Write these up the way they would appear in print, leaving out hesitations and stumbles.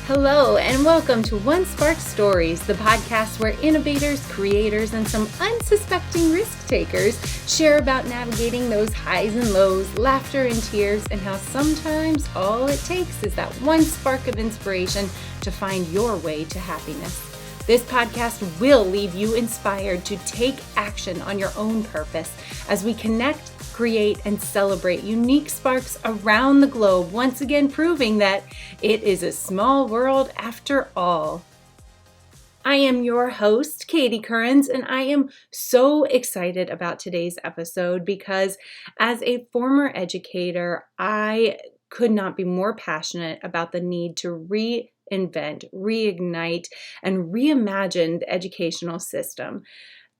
Hello, and welcome to One Spark Stories, the podcast where innovators, creators, and some unsuspecting risk takers share about navigating those highs and lows, laughter and tears, and how sometimes all it takes is that one spark of inspiration to find your way to happiness. This podcast will leave you inspired to take action on your own purpose as we connect, create, and celebrate unique sparks around the globe, once again proving that it is a small world after all. I am your host, Katie Currens, and I am so excited about today's episode because as a former educator, I could not be more passionate about the need to reinvent, reignite, and reimagine the educational system.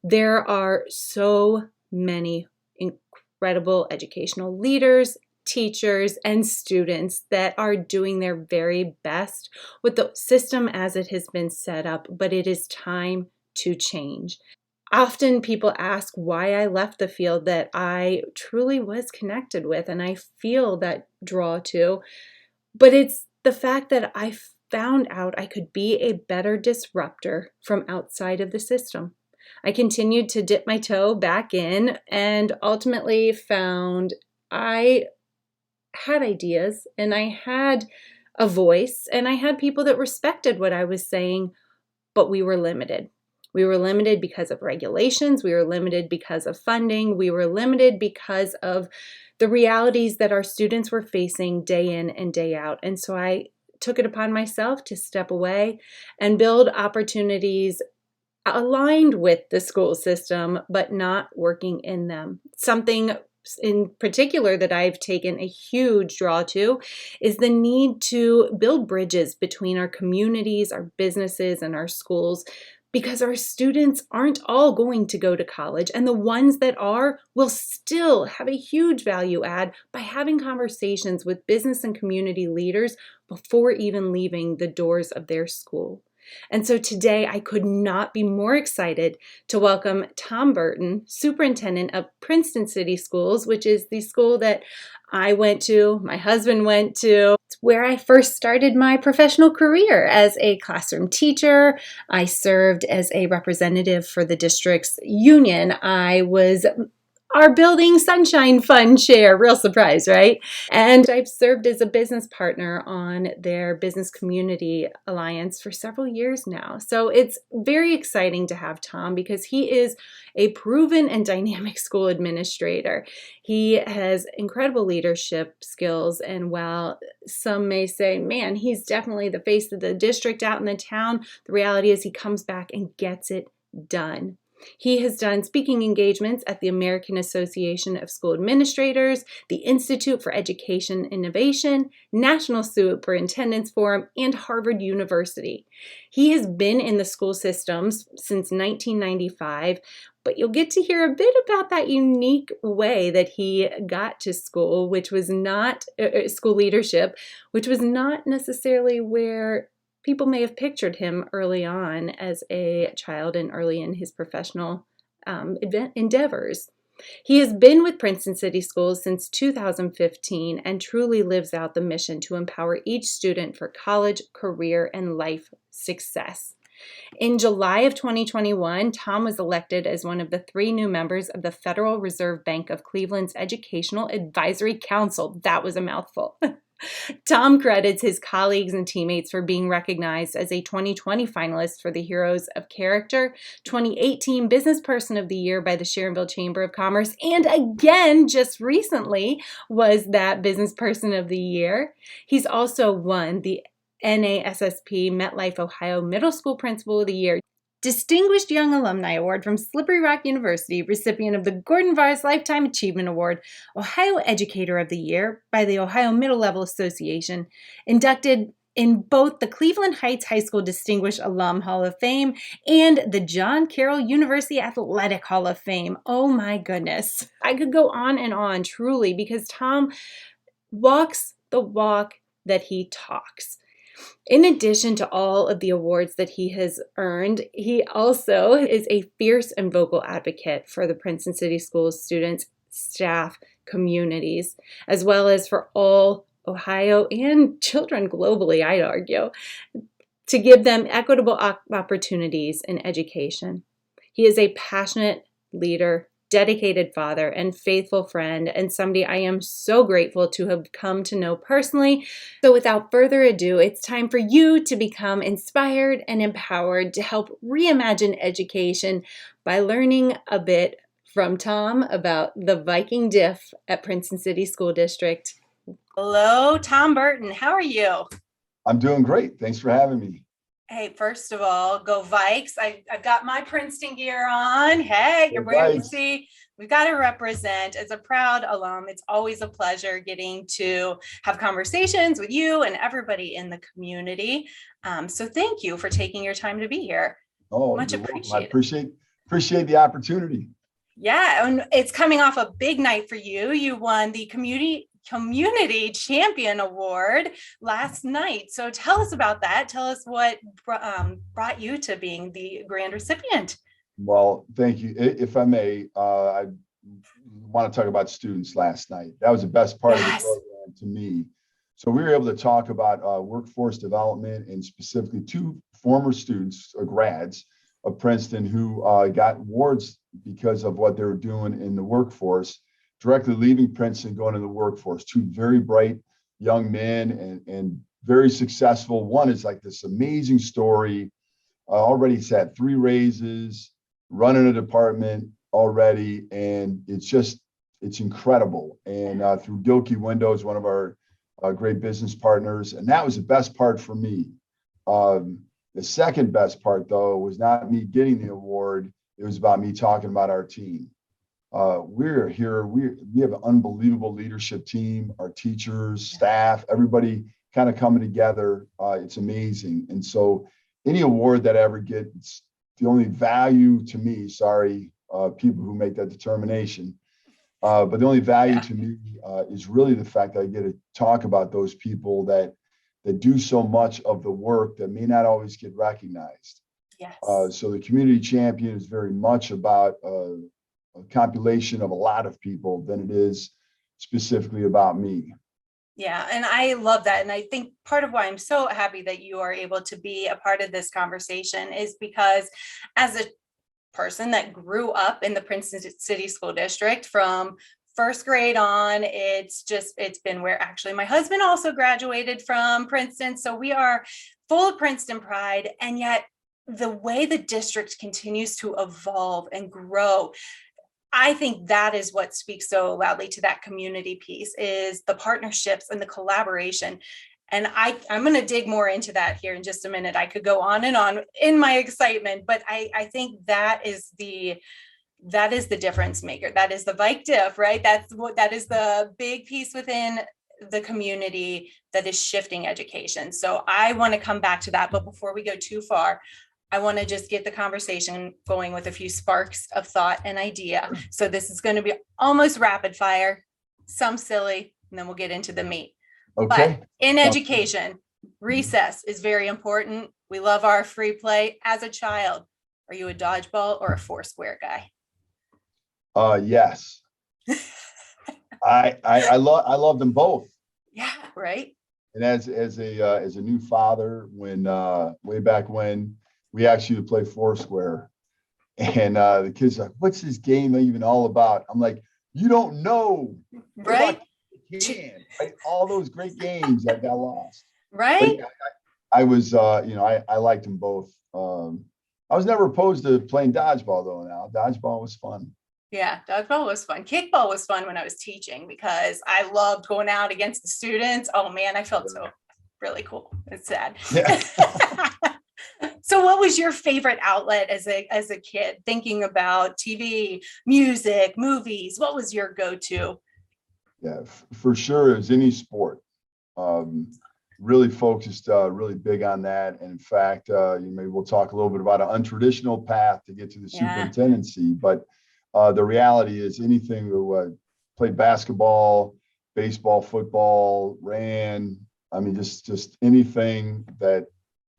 There are so many incredible educational leaders, teachers, and students that are doing their very best with the system as it has been set up, but it is time to change. Often people ask why I left the field that I truly was connected with and I feel that draw to, but it's the fact that I found out I could be a better disruptor from outside of the system. I continued to dip my toe back in and ultimately found I had ideas and I had a voice and I had people that respected what I was saying, but we were limited. We were limited because of regulations. We were limited because of funding. We were limited because of the realities that our students were facing day in and day out. And so I took it upon myself to step away and build opportunities aligned with the school system, but not working in them. Something in particular that I've taken a huge draw to is the need to build bridges between our communities, our businesses, and our schools, because our students aren't all going to go to college, and the ones that are will still have a huge value add by having conversations with business and community leaders before even leaving the doors of their school. And so today I could not be more excited to welcome Tom Burton, Superintendent of Princeton City Schools, which is the school that I went to, my husband went to. It's where I first started my professional career as a classroom teacher. I served as a representative for the district's union. I was our Building Sunshine Fund chair. Real surprise, right? And I've served as a business partner on their Business Community Alliance for several years now. So it's very exciting to have Tom because he is a proven and dynamic school administrator. He has incredible leadership skills. And while some may say, man, he's definitely the face of the district out in the town, the reality is he comes back and gets it done. He has done speaking engagements at the American Association of School Administrators, the Institute for Education Innovation, National Superintendents Forum, and Harvard University. He has been in the school systems since 1995, but you'll get to hear a bit about that unique way that he got to school, which was not school leadership, which was not necessarily where people may have pictured him early on as a child and early in his professional endeavors. He has been with Princeton City Schools since 2015 and truly lives out the mission to empower each student for college, career, and life success. In July of 2021, Tom was elected as one of the 3 new members of the Federal Reserve Bank of Cleveland's Educational Advisory Council. That was a mouthful. Tom credits his colleagues and teammates for being recognized as a 2020 finalist for the Heroes of Character, 2018 Business Person of the Year by the Sharonville Chamber of Commerce, and again, just recently, was that Business Person of the Year. He's also won the NASSP MetLife Ohio Middle School Principal of the Year, Distinguished Young Alumni Award from Slippery Rock University, recipient of the Gordon Vars Lifetime Achievement Award, Ohio Educator of the Year by the Ohio Middle Level Association, inducted in both the Cleveland Heights High School Distinguished Alum Hall of Fame and the John Carroll University Athletic Hall of Fame. Oh my goodness. I could go on, truly, because Tom walks the walk that he talks. In addition to all of the awards that he has earned, he also is a fierce and vocal advocate for the Princeton City Schools students, staff, communities, as well as for all Ohio and children globally, I'd argue, to give them equitable opportunities in education. He is a passionate leader, dedicated father, and faithful friend, and somebody I am so grateful to have come to know personally. So without further ado, it's time for you to become inspired and empowered to help reimagine education by learning a bit from Tom about the Viking Diff at Princeton City School District. Hello, Tom Burton. How are you? I'm doing great. Thanks for having me. Hey, first of all, go Vikes. I've got my Princeton gear on. Hey, you're wearing, see, we've got to represent. As a proud alum, it's always a pleasure getting to have conversations with you and everybody in the community. So thank you for taking your time to be here. Oh, much appreciated. I appreciate the opportunity. Yeah, and it's coming off a big night for you. You won the Community Champion Award last night. So tell us about that. Tell us what brought you to being the grand recipient. Well, thank you. If I may, I want to talk about students last night. That was the best part of the program to me. So we were able to talk about workforce development and specifically two former students or grads of Princeton who got awards because of what they were doing in the workforce, directly leaving Princeton, going to the workforce. Two very bright young men and very successful. One is like this amazing story. Already he's had 3 raises, running a department already, and it's incredible. And through Gilkey Windows, one of our great business partners, and that was the best part for me. The second best part, though, was not me getting the award. It was about me talking about our team. We're here. We have an unbelievable leadership team, our teachers, staff, everybody kind of coming together. It's amazing. And so any award that I ever get, it's the only value to me, people who make that determination. But the only value to me is really the fact that I get to talk about those people that do so much of the work that may not always get recognized. Yes. So the community champion is very much about a compilation of a lot of people than it is specifically about me. Yeah, and I love that. And I think part of why I'm so happy that you are able to be a part of this conversation is because as a person that grew up in the Princeton City School District from first grade on, it's been where actually my husband also graduated from Princeton. So we are full of Princeton pride. And yet the way the district continues to evolve and grow, I think that is what speaks so loudly to that community piece, is the partnerships and the collaboration. And I'm going to dig more into that here in just a minute. I could go on and on in my excitement, but I think that is the difference maker. That is the Vike Diff, right? That is the big piece within the community that is shifting education. So I want to come back to that. But before we go too far, I want to just get the conversation going with a few sparks of thought and idea. So this is going to be almost rapid fire, some silly, and then we'll get into the meat. Okay. But in education, recess is very important. We love our free play. As a child, are you a dodgeball or a Foursquare guy? Yes. I love them both. Yeah, right. And as a new father, when way back when we actually would play Foursquare, and the kids are like, "What's this game even all about?" I'm like, "You don't know, right? Right? All those great games that got lost." Right. I was, I liked them both. I was never opposed to playing dodgeball though. Now dodgeball was fun. Yeah, dodgeball was fun. Kickball was fun when I was teaching because I loved going out against the students. Oh man, I felt so really cool. It's sad. Yeah. So what was your favorite outlet as a kid, thinking about TV, music, movies? What was your go-to? Yeah, for sure. It was any sport. Really focused, really big on that. And in fact, maybe we'll talk a little bit about an untraditional path to get to the superintendency. But the reality is anything that played basketball, baseball, football, ran, I mean, just anything that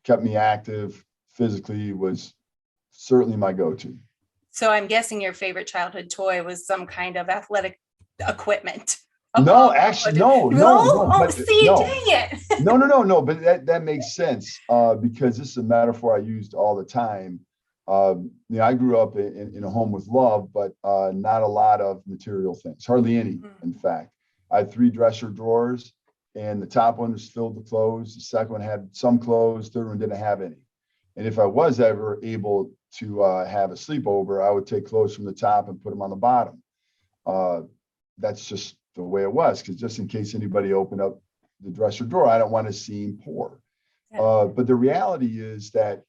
kept me active physically was certainly my go-to. So I'm guessing your favorite childhood toy was some kind of athletic equipment. No, actually, no. Oh, But see, no, dang it. no. But that makes sense because this is a metaphor I used all the time. I grew up in a home with love, but not a lot of material things, hardly any, in fact. I had 3 dresser drawers, and the top one was filled with clothes. The second one had some clothes, third one didn't have any. And if I was ever able to have a sleepover, I would take clothes from the top and put them on the bottom. That's just the way it was, because just in case anybody opened up the dresser drawer, I don't want to seem poor. But the reality is that,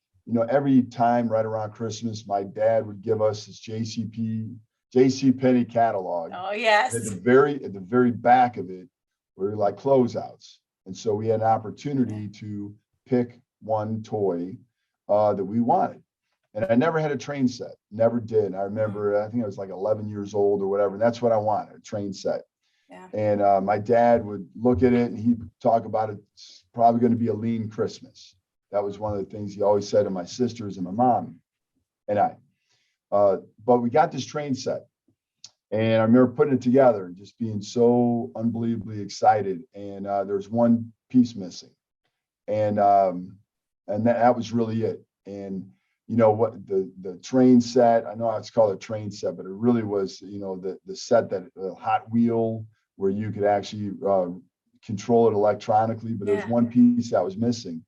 every time right around Christmas, my dad would give us this JCPenney catalog. Oh, yes. At the very back of it were like closeouts. And so we had an opportunity to pick one toy that we wanted. And I never had a train set, never did. I remember, I think I was like 11 years old or whatever. And that's what I wanted, a train set. Yeah. And my dad would look at it and he'd talk about it's probably going to be a lean Christmas. That was one of the things he always said to my sisters and my mom and I. But we got this train set. And I remember putting it together and just being so unbelievably excited. And there's one piece missing. And that was really it. And what the train set, I know it's called a train set, but it really was, the set that Hot Wheel where you could actually control it electronically, but there's one piece that was missing.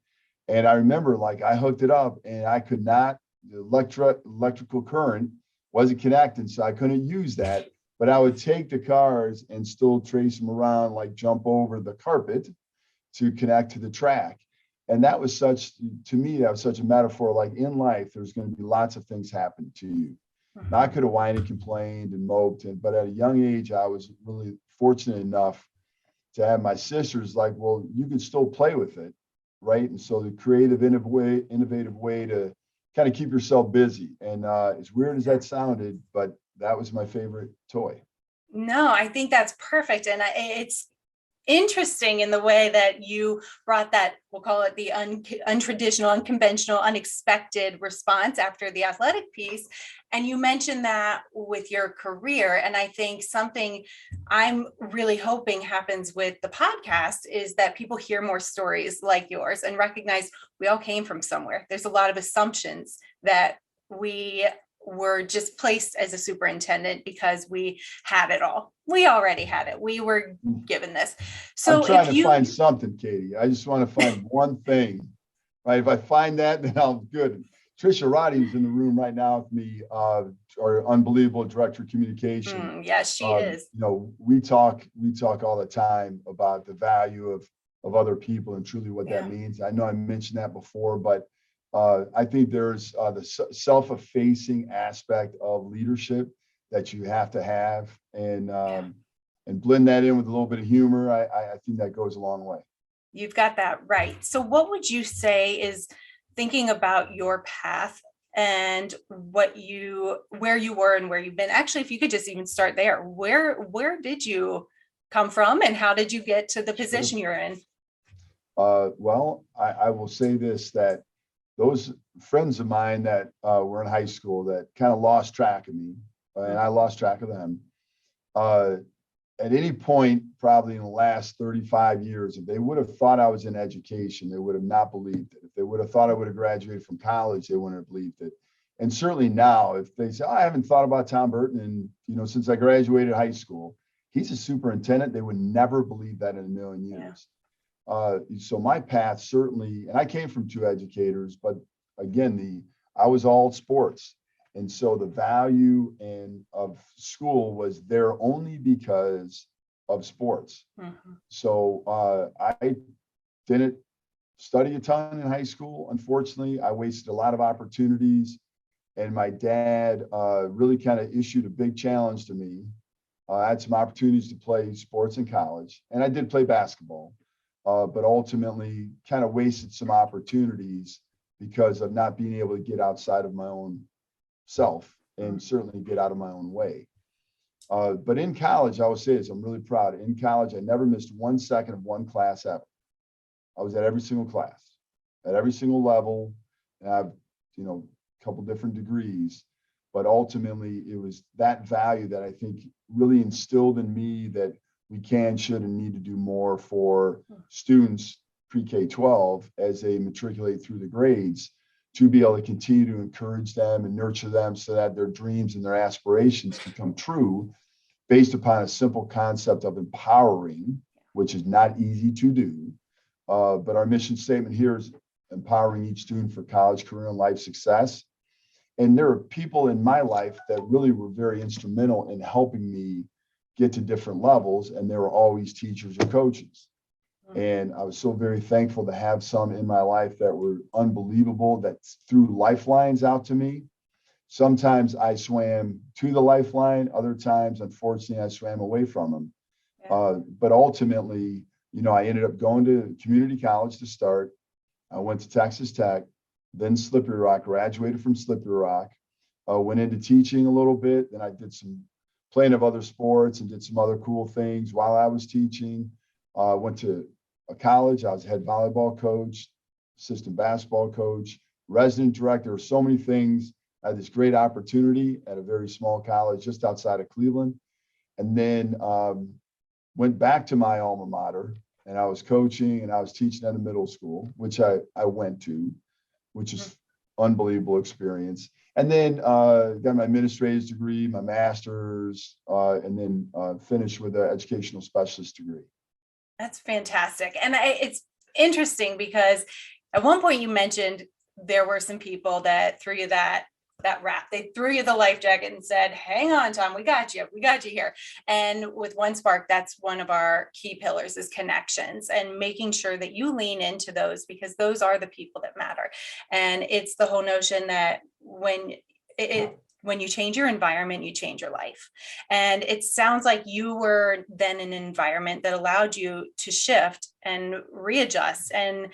And I remember I hooked it up and I could not, the electrical current wasn't connected, so I couldn't use that, but I would take the cars and still trace them around, jump over the carpet to connect to the track. And that was to me, that was such a metaphor. In life, there's going to be lots of things happen to you. Now, I could have whined and complained and moped, but at a young age, I was really fortunate enough to have my sisters well, you can still play with it, right? And so the creative, innovative way to kind of keep yourself busy. And as weird as that sounded, but that was my favorite toy. No, I think that's perfect. And it's interesting in the way that you brought that, we'll call it the untraditional, unconventional, unexpected response after the athletic piece. And you mentioned that with your career. And I think something I'm really hoping happens with the podcast is that people hear more stories like yours and recognize we all came from somewhere. There's a lot of assumptions that we were just placed as a superintendent because we had it all. We already had it. We were given this. So I'm trying to find something, Katie. I just want to find one thing, right? If I find that, then I'm good. Trisha Roddy is in the room right now with me, our unbelievable director of communication. Yes, she is. We talk all the time about the value of other people and truly what that means. I know I mentioned that before, but I think there's the self-effacing aspect of leadership that you have to have, and blend that in with a little bit of humor. I think that goes a long way. You've got that right. So what would you say is, thinking about your path and where you were and where you've been? Actually, if you could just even start there, where did you come from and how did you get to the position you're in? Well, I will say this, that those friends of mine that were in high school that kind of lost track of me, and I lost track of them, at any point, probably in the last 35 years, if they would have thought I was in education, they would have not believed it. If they would have thought I would have graduated from college, they wouldn't have believed it. And certainly now, if they say, I haven't thought about Tom Burton and, since I graduated high school, he's a superintendent, they would never believe that in a million years. So my path certainly, and I came from 2 educators, but again, I was all sports. And so the value of school was there only because of sports. Mm-hmm. So I didn't study a ton in high school. Unfortunately, I wasted a lot of opportunities. And my dad really kind of issued a big challenge to me. I had some opportunities to play sports in college, and I did play basketball, but ultimately kind of wasted some opportunities because of not being able to get outside of my own self and certainly get out of my own way. But in college, I will say this, I'm really proud. In college, I never missed 1 second of one class ever. I was at every single class, at every single level. And I have, a couple different degrees, but ultimately it was that value that I think really instilled in me that we can, should, and need to do more for students pre-K-12 as they matriculate through the grades, to be able to continue to encourage them and nurture them so that their dreams and their aspirations can come true based upon a simple concept of empowering, which is not easy to do. But our mission statement here is empowering each student for college, career, and life success. And there are people in my life that really were very instrumental in helping me get to different levels, and they were always teachers or coaches. And I was so very thankful to have some in my life that were unbelievable, that threw lifelines out to me. Sometimes I swam to the lifeline, other times, unfortunately, I swam away from them. But ultimately, I ended up going to community college to start. I went to Texas Tech, then Slippery Rock, graduated from Slippery Rock, went into teaching a little bit. Then I did some playing of other sports and did some other cool things while I was teaching. Went to a college. I was head volleyball coach, assistant basketball coach, resident director. There were so many things. I had this great opportunity at a very small college just outside of Cleveland. And then went back to my alma mater, and I was coaching and I was teaching at a middle school, which I went to, which is unbelievable experience. And then got my administrative degree, my master's, and then finished with an educational specialist degree. That's fantastic. And it's interesting because at one point you mentioned there were some people that threw you that wrap. They threw you the life jacket and said, hang on, Tom, we got you here. And with One Spark, that's one of our key pillars is connections, and making sure that you lean into those, because those are the people that matter. And it's the whole notion that when you change your environment, you change your life. And it sounds like you were then in an environment that allowed you to shift and readjust and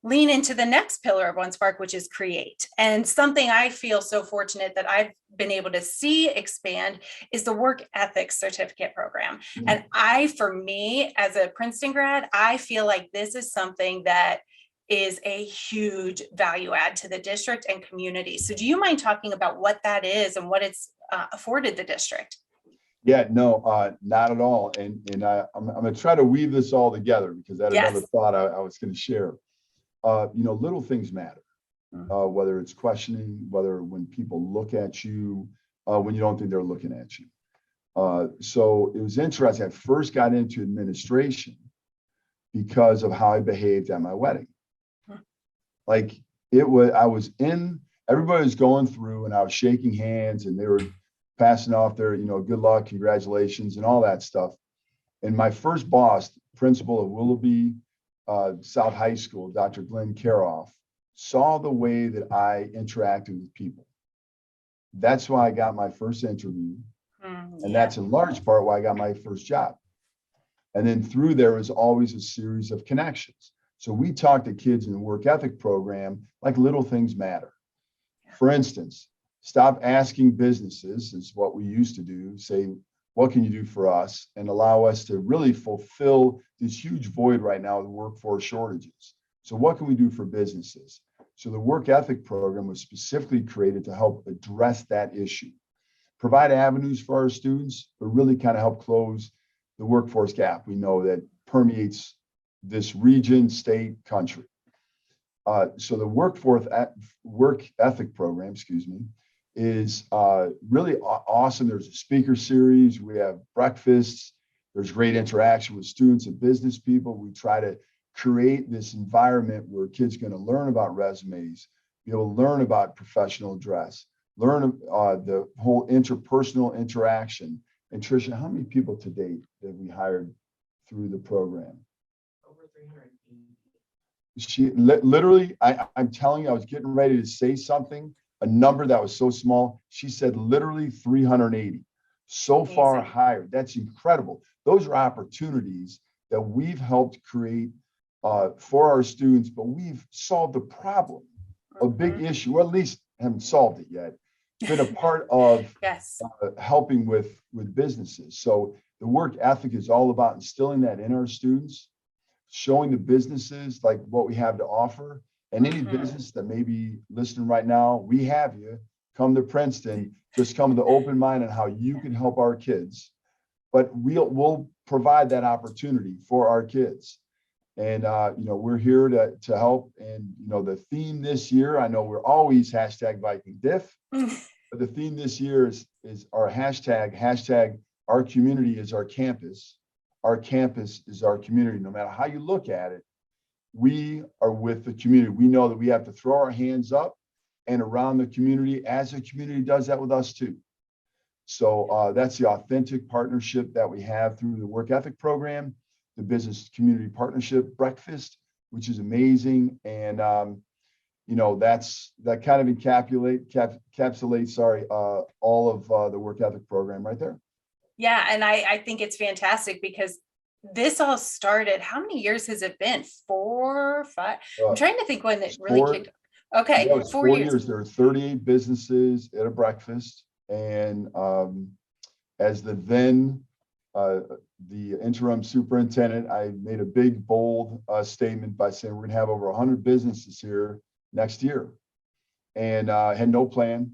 lean into the next pillar of One Spark, which is create. And something I feel so fortunate that I've been able to see expand is the work ethics certificate program. And for me, as a Princeton grad, I feel like this is something that is a huge value add to the district and community. So do you mind talking about what that is and what it's afforded the district? Yeah, no, not at all. And I'm going to try to weave this all together, because that's another thought I was going to share. Little things matter, whether it's questioning, whether when people look at you, when you don't think they're looking at you. So it was interesting. I first got into administration because of how I behaved at my wedding. Like everybody was going through, and I was shaking hands, and they were passing off their, good luck, congratulations, and all that stuff. And my first boss, principal of Willoughby South High School, Dr. Glenn Carroll, saw the way that I interacted with people. That's why I got my first interview. And that's in large part why I got my first job. And then through there was always a series of connections. So we talk to kids in the work ethic program like little things matter. For instance, stop asking businesses, is what we used to do, say, what can you do for us, and allow us to really fulfill this huge void right now with workforce shortages. So what can we do for businesses? So the work ethic program was specifically created to help address that issue, provide avenues for our students, but really kind of help close the workforce gap we know that permeates this region, state, country. So the work ethic program, is really awesome. There's a speaker series. We have breakfasts. There's great interaction with students and business people. We try to create this environment where kids are going to learn about resumes, be able to learn about professional dress, learn the whole interpersonal interaction. And Tricia, how many people to date have we hired through the program? Over 380. She literally, I'm telling you, I was getting ready to say something, a number that was so small. She said literally 380. So far hired. That's incredible. Those are opportunities that we've helped create for our students, but we've solved the problem, a big issue, or at least haven't solved it yet. Been a part of helping with businesses. So the work ethic is all about instilling that in our students showing the businesses like what we have to offer. And any business that may be listening right now, we have you. Come to Princeton. Just come with an open mind on how you can help our kids. But we'll provide that opportunity for our kids. And, we're here to help. And, the theme this year, I know we're always #VikingDiff, but the theme this year is our hashtag our community is our campus. Our campus is our community. No matter how you look at it, we are with the community. We know that we have to throw our hands up and around the community as the community does that with us too. So that's the authentic partnership that we have through the work ethic program, the business community partnership breakfast, which is amazing. And, that kind of encapsulates, all of the work ethic program right there. Yeah. And I think it's fantastic because this all started, how many years has it been? 4 or 5? I'm trying to think when it really kicked off. Okay. Yeah, it was 4 years. There were 38 businesses at a breakfast. And as the interim superintendent, I made a big, bold statement by saying we're going to have over 100 businesses here next year. And had no plan,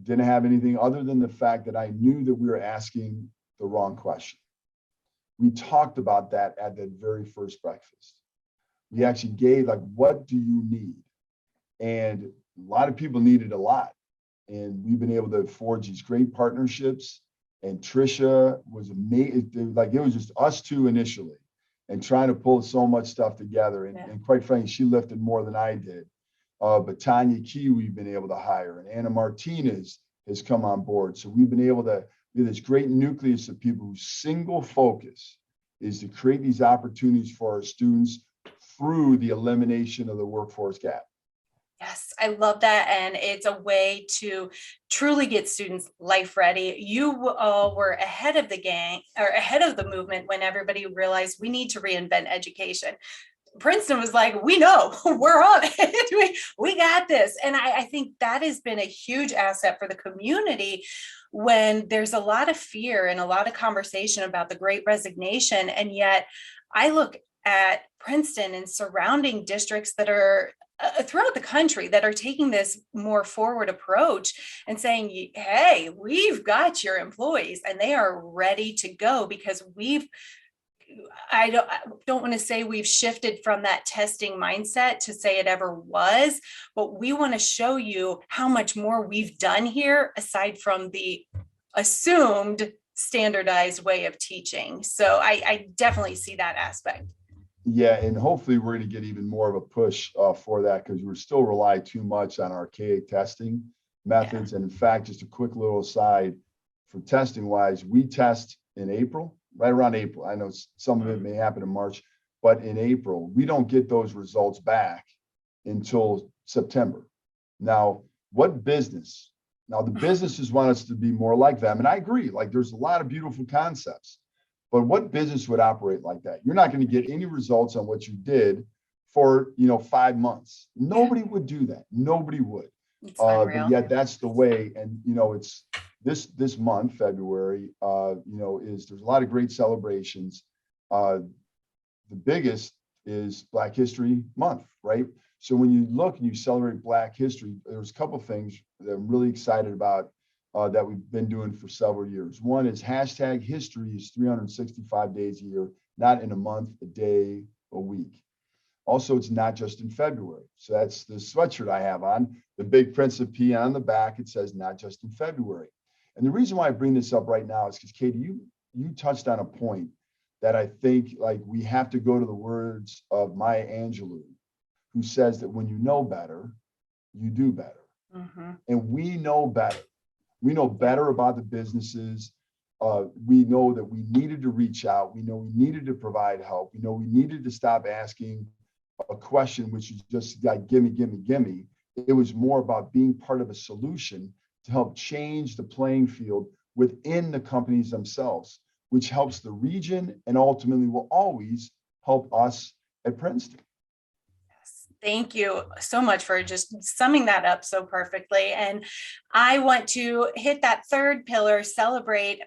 didn't have anything other than the fact that I knew that we were asking the wrong question. We talked about that at that very first breakfast. We actually gave what do you need? And a lot of people needed a lot. And we've been able to forge these great partnerships. And Trisha was amazing. It was just us two initially and trying to pull so much stuff together. And quite frankly, she lifted more than I did. But Tanya Key, we've been able to hire, and Anna Martinez has come on board. So we've been able to do this great nucleus of people whose single focus is to create these opportunities for our students through the elimination of the workforce gap. Yes, I love that. And it's a way to truly get students life ready. You were ahead of the game or ahead of the movement when everybody realized we need to reinvent education. Princeton was like, we know, we're on it. we got this. And I think that has been a huge asset for the community when there's a lot of fear and a lot of conversation about the Great Resignation. And yet I look at Princeton and surrounding districts that are throughout the country that are taking this more forward approach and saying, hey, we've got your employees and they are ready to go because I don't want to say we've shifted from that testing mindset to say it ever was, but we want to show you how much more we've done here aside from the assumed standardized way of teaching. So I definitely see that aspect. Yeah, and hopefully we're going to get even more of a push for that because we're still rely too much on archaic testing methods. Yeah. And in fact, just a quick little aside for testing wise, we test in April. Right around April. I know some of it may happen in March, but in April, we don't get those results back until September. Now, what business? Now, the businesses want us to be more like them. And I agree, there's a lot of beautiful concepts, but what business would operate like that? You're not going to get any results on what you did for, 5 months. Nobody would do that. Nobody would. But yet that's the way. And, it's, this month, February, there's a lot of great celebrations. The biggest is Black History Month, right? So when you look and you celebrate Black history, there's a couple of things that I'm really excited about that we've been doing for several years. One is #history is 365 days a year, not in a month, a day, a week. Also, it's not just in February. So that's the sweatshirt I have on, the big Princeton P on the back. It says not just in February. And the reason why I bring this up right now is because, Katie, you touched on a point that I think we have to go to the words of Maya Angelou, who says that when you know better, you do better. Mm-hmm. And we know better. We know better about the businesses. We know that we needed to reach out. We know we needed to provide help. We know we needed to stop asking a question, which is just gimme, gimme, gimme. It was more about being part of a solution to help change the playing field within the companies themselves, which helps the region and ultimately will always help us at Princeton. Thank you so much for just summing that up so perfectly. And I want to hit that third pillar,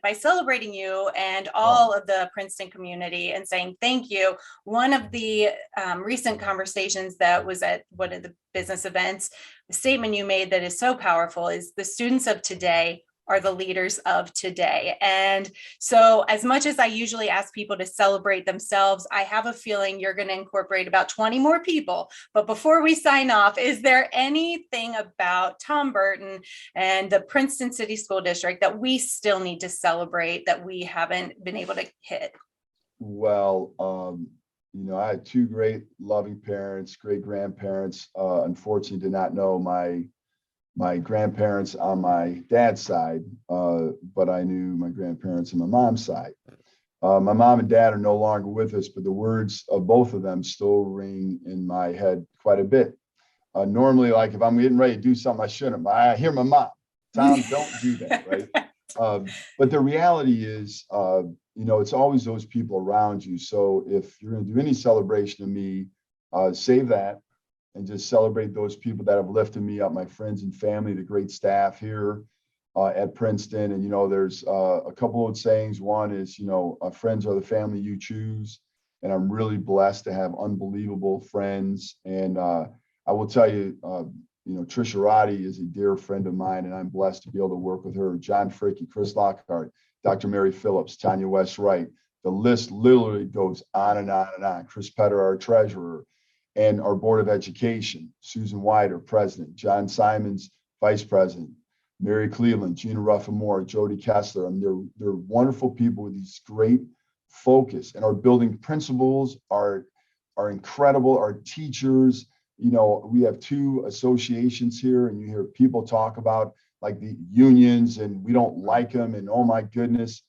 by celebrating you and all of the Princeton community and saying thank you. One of the recent conversations that was at one of the business events, the statement you made that is so powerful is the students of today are the leaders of today. And so as much as I usually ask people to celebrate themselves, I have a feeling you're going to incorporate about 20 more people. But before we sign off, is there anything about Tom Burton and the Princeton City School District that we still need to celebrate that we haven't been able to hit? Well, I had two great loving parents, great grandparents. Unfortunately, did not know my grandparents on my dad's side, but I knew my grandparents on my mom's side. My mom and dad are no longer with us, but the words of both of them still ring in my head quite a bit. Normally, like if I'm getting ready to do something I shouldn't, I hear my mom, Tom, don't do that, right? But the reality is, it's always those people around you. So if you're going to do any celebration of me, save that. And just celebrate those people that have lifted me up, my friends and family, the great staff here at Princeton. And, there's a couple of sayings. One is, friends are the family you choose. And I'm really blessed to have unbelievable friends. And I will tell you, Trisha Roddy is a dear friend of mine, and I'm blessed to be able to work with her. John Fricky, Chris Lockhart, Dr. Mary Phillips, Tanya West Wright. The list literally goes on and on and on. Chris Petter, our treasurer. And our Board of Education, Susan White, our president, John Simons, vice president, Mary Cleveland, Gina Ruffamore, Jody Kessler. And they're wonderful people with these great focus. And our building principals are incredible. Our teachers, we have two associations here, and you hear people talk about like the unions and we don't like them. And oh my goodness.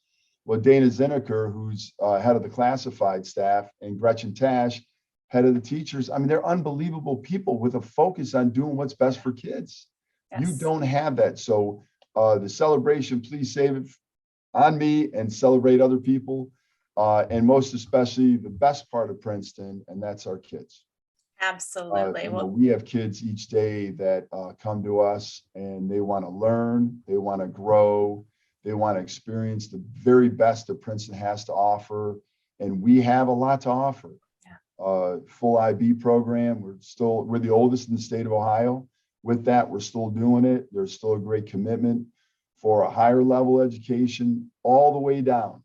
Well, Dana Zinneker, who's head of the classified staff, and Gretchen Tash, head of the teachers. I mean, they're unbelievable people with a focus on doing what's best for kids. Yes. You don't have that. So the celebration, please save it on me and celebrate other people. And most especially the best part of Princeton, and that's our kids. Absolutely. We have kids each day that come to us and they want to learn, they want to grow, they want to experience the very best that Princeton has to offer. And we have a lot to offer. Full IB program. We're the oldest in the state of Ohio. With that, we're still doing it. There's still a great commitment for a higher level education all the way down.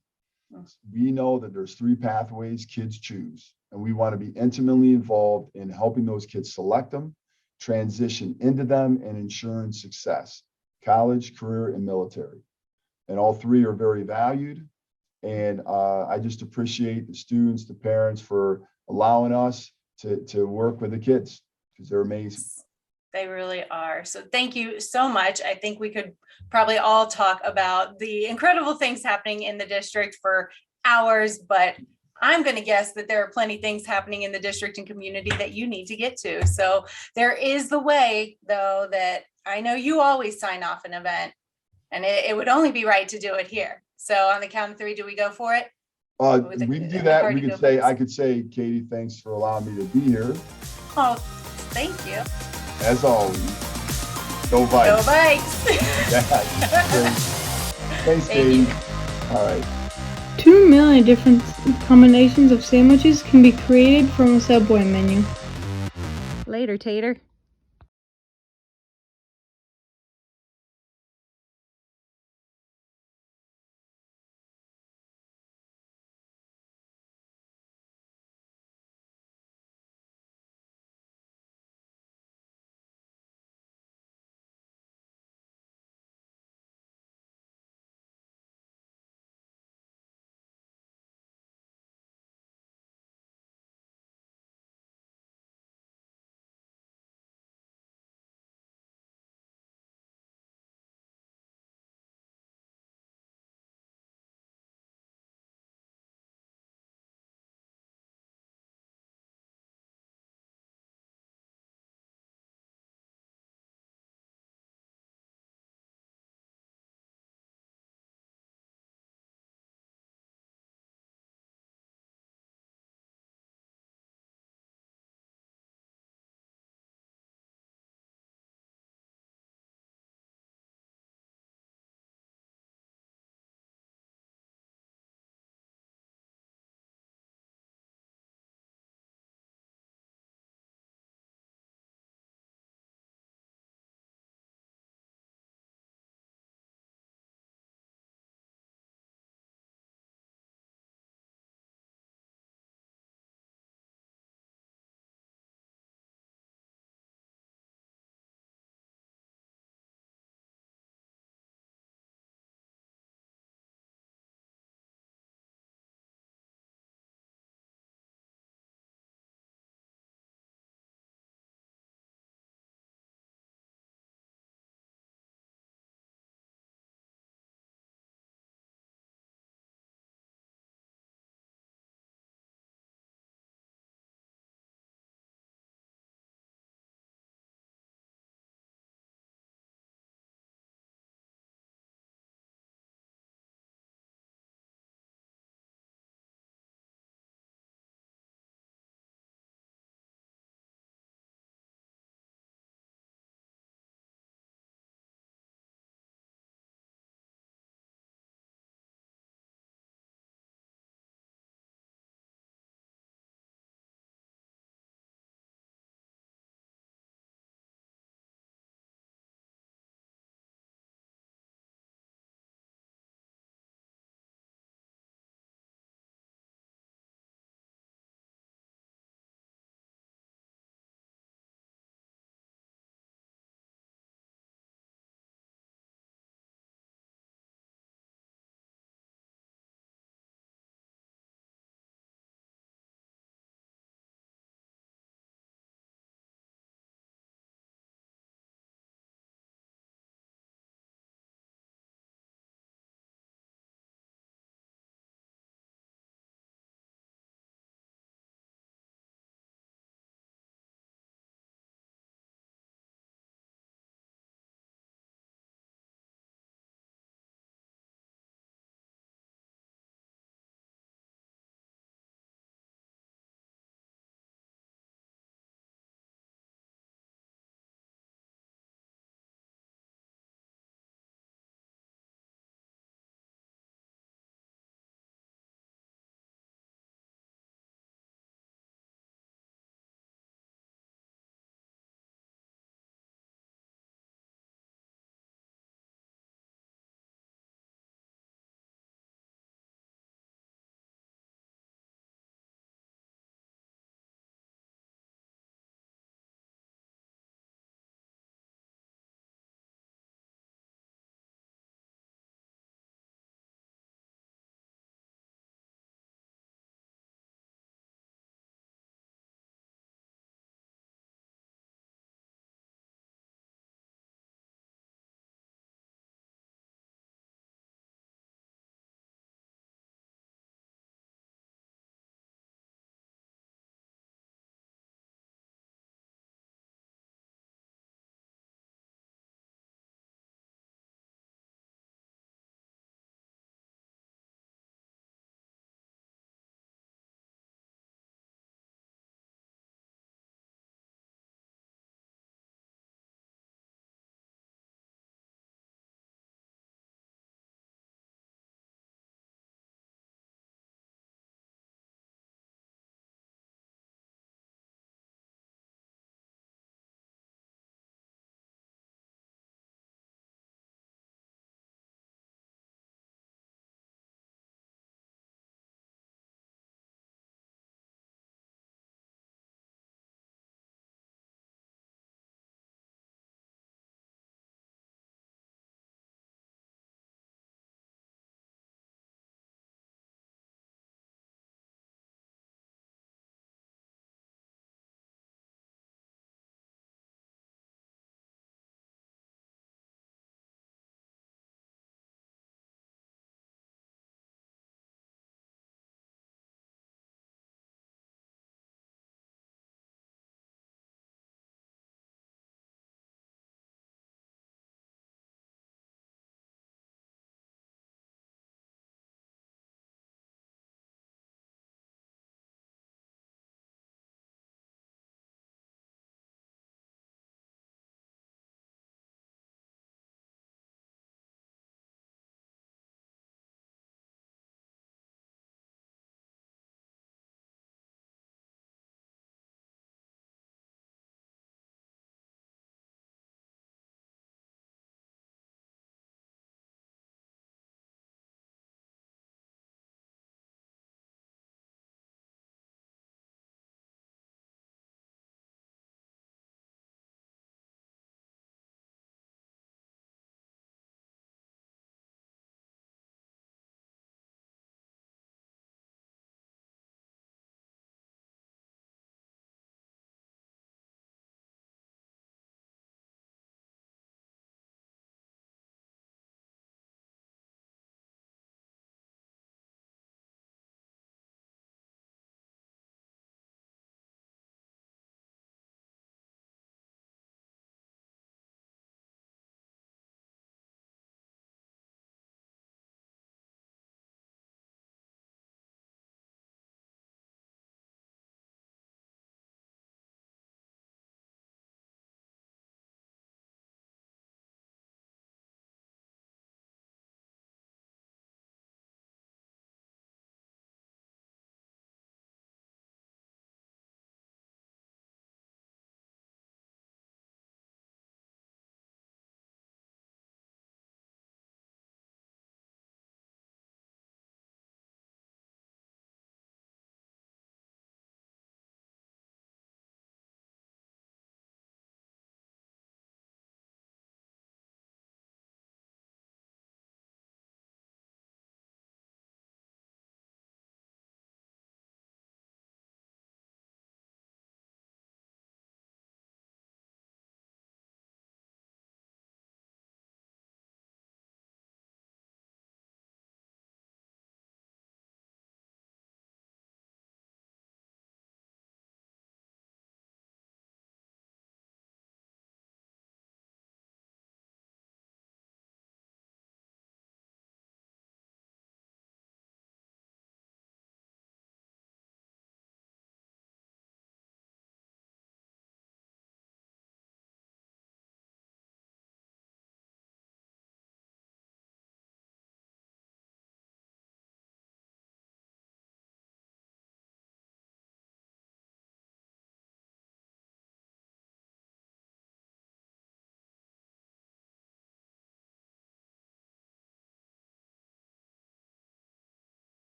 We know that there's 3 pathways kids choose, and we want to be intimately involved in helping those kids select them, transition into them, and ensuring success: college, career, and military. And all 3 are very valued. And I just appreciate the students, the parents for allowing us to work with the kids, because they're amazing. They really are. So thank you so much. I think we could probably all talk about the incredible things happening in the district for hours, but I'm going to guess that there are plenty of things happening in the district and community that you need to get to. So there is the way, though, that I know you always sign off an event, and it would only be right to do it here. So on the count of 3, do we go for it? We can do that. I could say, Katie, thanks for allowing me to be here. Oh, thank you. As always, go Vikes. Go Vikes. Thanks, Katie. All right. 2 million different combinations of sandwiches can be created from a Subway menu. Later, Tater.